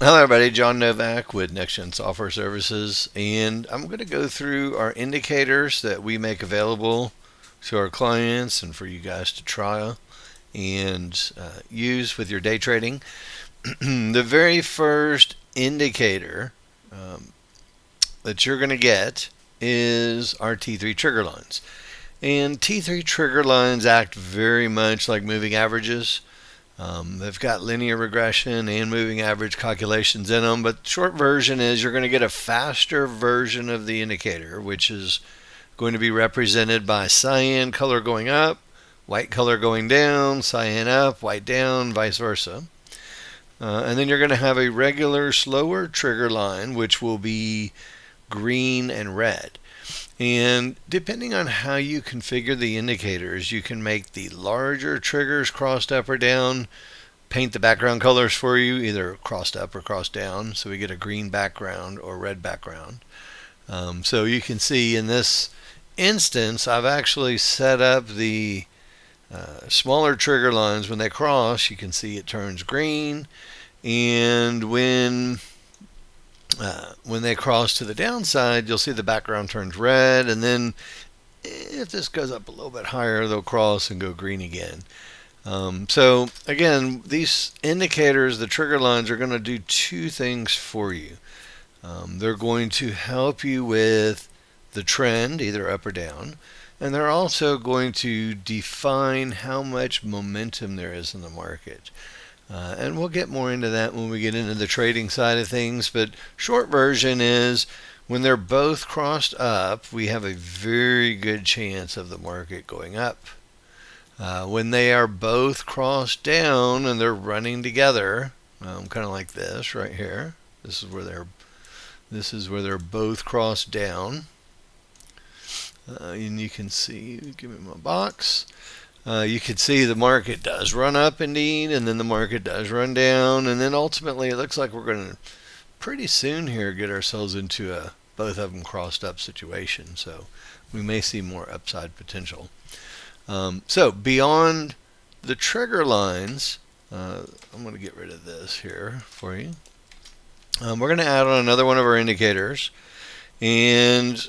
Hello, everybody. John Novak with Nexgen Software Services, and I'm going to go through our indicators that we make available to our clients and for you guys to try and use with your day trading. The very first indicator that you're going to get is our T3 trigger lines. And T3 trigger lines act very much like moving averages. They've got linear regression and moving average calculations in them, but the short version is you're going to get a faster version of the indicator, which is going to be represented by cyan color going up, white color going down, cyan up, white down, vice versa. And then you're going to have a regular slower trigger line, which will be green and red. And depending on how you configure the indicators, you can make the larger triggers crossed up or down, paint the background colors for you, either crossed up or crossed down, so we get a green background or red background. So you can see in this instance, I've actually set up the smaller trigger lines. When they cross, you can see it turns green, and when they cross to the downside, you'll see the background turns red, and then if this goes up a little bit higher, they'll cross and go green again. So again, these indicators, the trigger lines, are going to do two things for you. They're going to help you with the trend, either up or down, and they're also going to define how much momentum there is in the market. And we'll get more into that when we get into the trading side of things. But short version is when they're both crossed up, we have a very good chance of the market going up. When they are both crossed down and they're running together, kind of like this right here. This is where they're both crossed down. And you can see, give me my box. You can see the market does run up indeed, and then the market does run down, and then ultimately it looks like we're going to pretty soon here get ourselves into a both of them crossed up situation. So we may see more upside potential. So beyond the trigger lines, I'm going to get rid of this here for you. We're going to add on another one of our indicators, and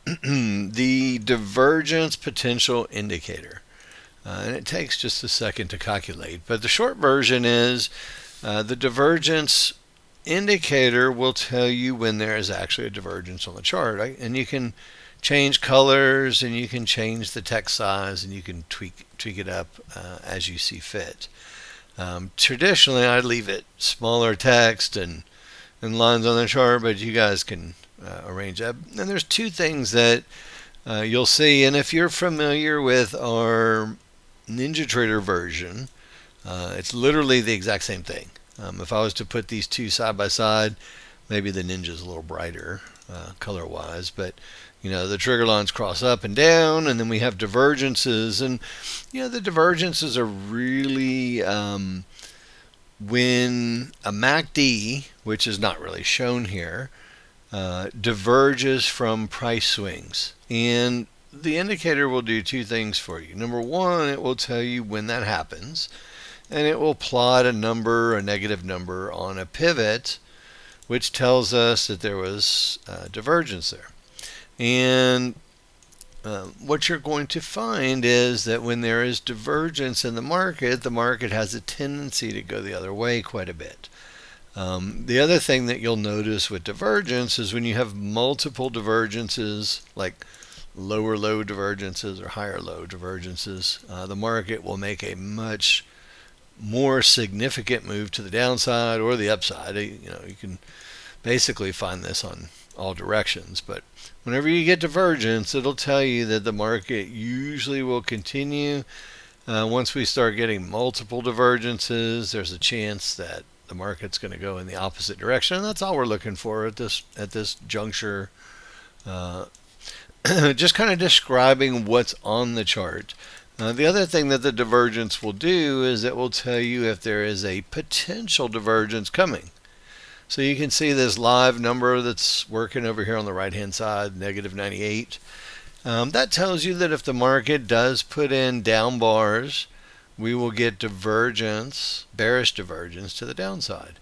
the divergence potential indicator. And it takes just a second to calculate, but the short version is the divergence indicator will tell you when there is actually a divergence on the chart, right? And you can change colors, and you can change the text size, and you can tweak it up as you see fit. Traditionally, I'd leave it smaller text and lines on the chart, but you guys can arrange that. And there's two things that you'll see, and if you're familiar with our NinjaTrader version, it's literally the exact same thing. If I was to put these two side by side, maybe the Ninja's a little brighter color wise, but the trigger lines cross up and down, and then we have divergences, and the divergences are really when a MACD, which is not really shown here, diverges from price swings. And the indicator will do two things for you. Number one, it will tell you when that happens, and it will plot a number, a negative number, on a pivot, which tells us that there was divergence there. And what you're going to find is that when there is divergence in the market has a tendency to go the other way quite a bit. The other thing that you'll notice with divergence is when you have multiple divergences, like lower low divergences or higher low divergences, the market will make a much more significant move to the downside or the upside. You can basically find this on all directions, but whenever you get divergence, it'll tell you that the market usually will continue. Once we start getting multiple divergences, there's a chance that the market's going to go in the opposite direction, and that's all we're looking for at this juncture. Just kind of describing what's on the chart. The other thing that the divergence will do is it will tell you if there is a potential divergence coming. So you can see this live number that's working over here on the right hand side, negative 98. That tells you that if the market does put in down bars, we will get divergence, bearish divergence to the downside.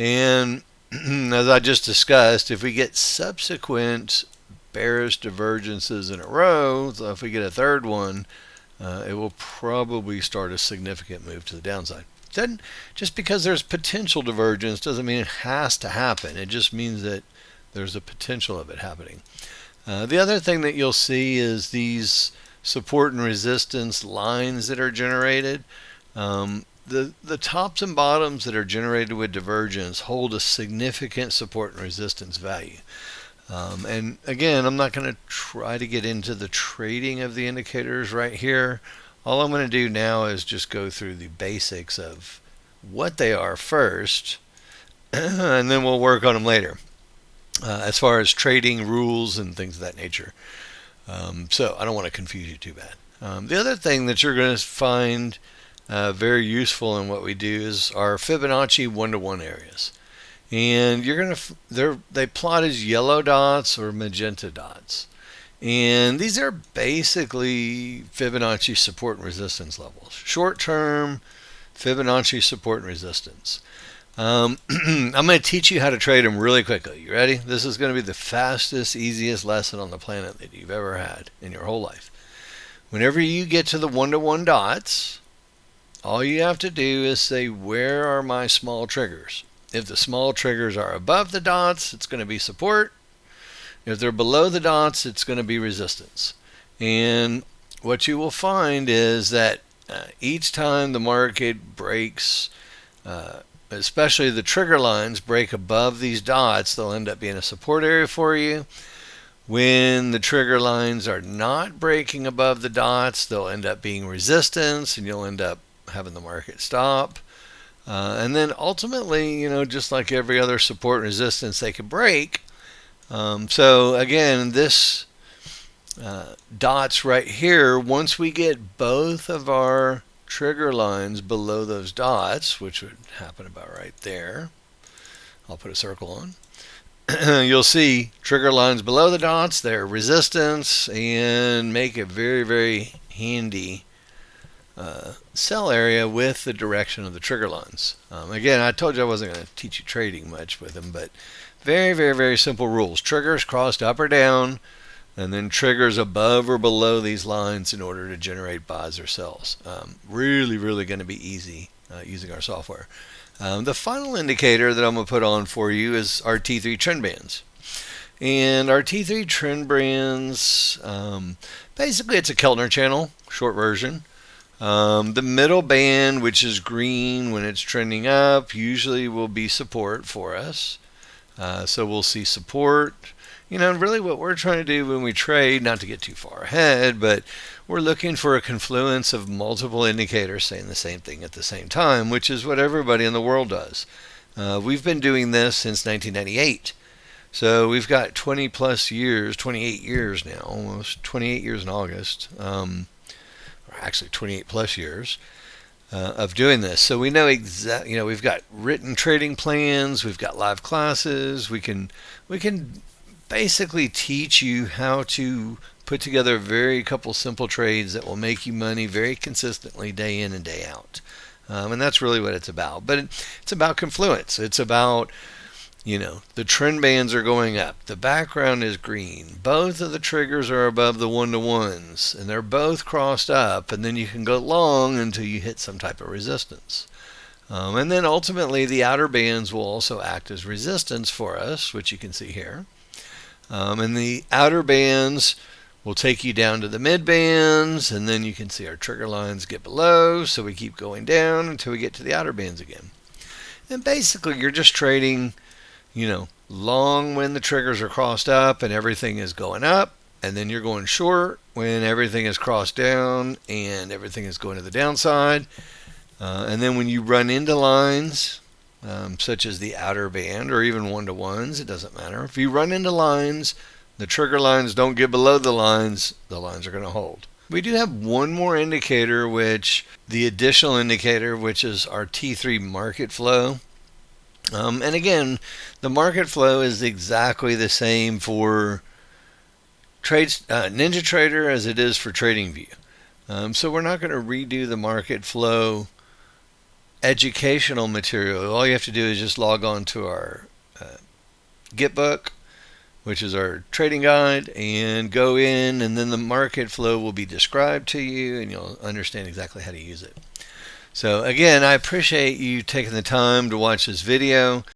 And as I just discussed, if we get subsequent bearish divergences in a row, so if we get a third one, it will probably start a significant move to the downside. Then, just because there's potential divergence doesn't mean it has to happen. It just means that there's a potential of it happening. The other thing that you'll see is these support and resistance lines that are generated. The tops and bottoms that are generated with divergence hold a significant support and resistance value. And again, I'm not going to try to get into the trading of the indicators right here. All I'm going to do now is just go through the basics of what they are first, and then we'll work on them later, as far as trading rules and things of that nature. So I don't want to confuse you too bad. The other thing that you're going to find very useful in what we do is our Fibonacci one-to-one areas. And you're going to, they plot as yellow dots or magenta dots. And these are basically Fibonacci support and resistance levels. Short-term Fibonacci support and resistance. I'm going to teach you how to trade them really quickly. You ready? This is going to be the fastest, easiest lesson on the planet that you've ever had in your whole life. Whenever you get to the one-to-one dots, all you have to do is say, where are my small triggers? If the small triggers are above the dots, it's going to be support. If they're below the dots, it's going to be resistance. And what you will find is that each time the market breaks, especially the trigger lines break above these dots, they'll end up being a support area for you. When the trigger lines are not breaking above the dots, they'll end up being resistance, and you'll end up having the market stop. And then ultimately, just like every other support and resistance, they can break. So again, this dots right here, once we get both of our trigger lines below those dots, which would happen about right there, I'll put a circle on. You'll see trigger lines below the dots, they're resistance, and make a very, very handy sell area with the direction of the trigger lines. Again, I told you I wasn't going to teach you trading much with them, but very, very, very simple rules. Triggers crossed up or down, and then triggers above or below these lines in order to generate buys or sells. Really, really going to be easy using our software. The final indicator that I'm going to put on for you is our T3 trend bands. And our T3 trend bands, basically it's a Keltner channel, short version. The middle band, which is green when it's trending up, usually will be support for us. So we'll see support. Really what we're trying to do when we trade, not to get too far ahead, but we're looking for a confluence of multiple indicators saying the same thing at the same time, which is what everybody in the world does. We've been doing this since 1998. So we've got 20 plus years, 28 years now, almost 28 years in August, or actually 28 plus years of doing this. So we know exactly, we've got written trading plans, we've got live classes, we can basically teach you how to put together very couple simple trades that will make you money very consistently day in and day out. And that's really what it's about. But it's about confluence. It's about, the trend bands are going up. The background is green. Both of the triggers are above the one-to-ones, and they're both crossed up, and then you can go long until you hit some type of resistance. And then ultimately the outer bands will also act as resistance for us, which you can see here. And the outer bands will take you down to the mid bands, and then you can see our trigger lines get below, so we keep going down until we get to the outer bands again. And basically you're just trading, long when the triggers are crossed up and everything is going up, and then you're going short when everything is crossed down and everything is going to the downside. And then when you run into lines, such as the outer band or even one-to-ones, it doesn't matter. If you run into lines, the trigger lines don't get below the lines are going to hold. We do have one more indicator, the additional indicator, which is our T3 market flow. And again, the market flow is exactly the same for NinjaTrader as it is for TradingView. So we're not going to redo the market flow educational material. All you have to do is just log on to our Gitbook, which is our trading guide, and go in, and then the market flow will be described to you and you'll understand exactly how to use it. So again, I appreciate you taking the time to watch this video.